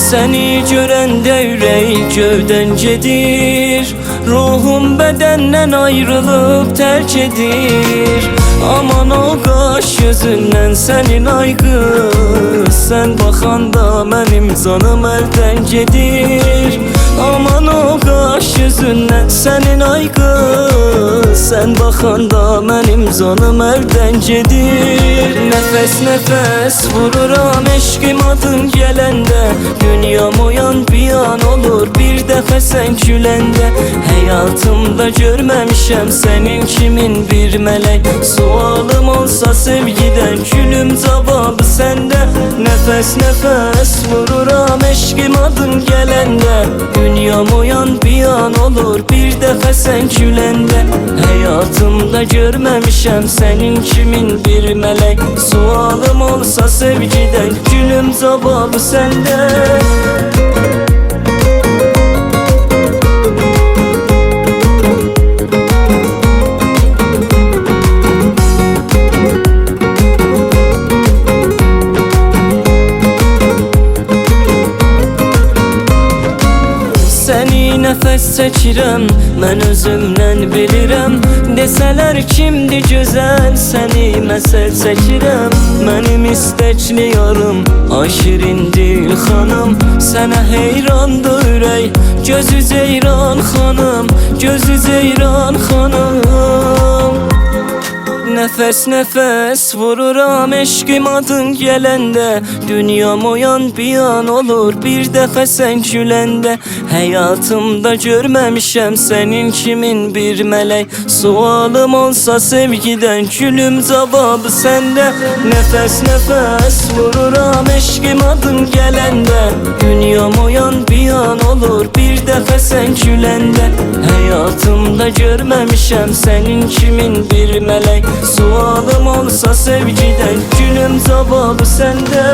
Seni görende ürək gövdən gedir, ruhum bədəndən ayrılıb tərk edir. Aman o qaş gözündən sənin ay qız, sən baxanda mənim canım əldən gedir. Aman o qaş gözündən sənin ay qız, sən baxanda mənim canım əldən gedir. Nəfəs nəfəs vururam eşqim adın gələndə, dünyam uyan bir an olur bir dəfə sən güləndə. Həyatımda görməmişəm sənin kimin bir mələk, sualım olsa sevgidən gülüm cavabı səndə. Nəfəs nəfəs vururam eşqim adın gələndə, dünyam uyan bir an olur bir dəfə sən güləndə. Həyatımda görməmişəm sənin kimin bir mələk, sualım olsa sevgidən gülüm cavabı səndə. Səni nəfəs çəkirəm, mən özümdən bilirəm. Desələr kimdir gözəl, səni məsəl çəkirəm. Mənim istəkli yarım, aşirin dil xanım, sənə heyrandır ürək, gözü ceyran xanım, gözü ceyran xanım. Nəfəs nəfəs vururam eşqim adın gələndə, dünyam uyan bir an olur bir dəfə sən güləndə. Həyatımda görməmişəm sənin kimin bir mələk, sualım olsa sevgidən gülüm cavabı səndə. Nəfəs nəfəs vururam eşqim adın gələndə, dünyam uyan bir an olur bir dəfə sən güləndə. Həyatımda görməmişəm sənin kimin bir mələk, sualım olsa sevgidən gülüm cavabı səndə.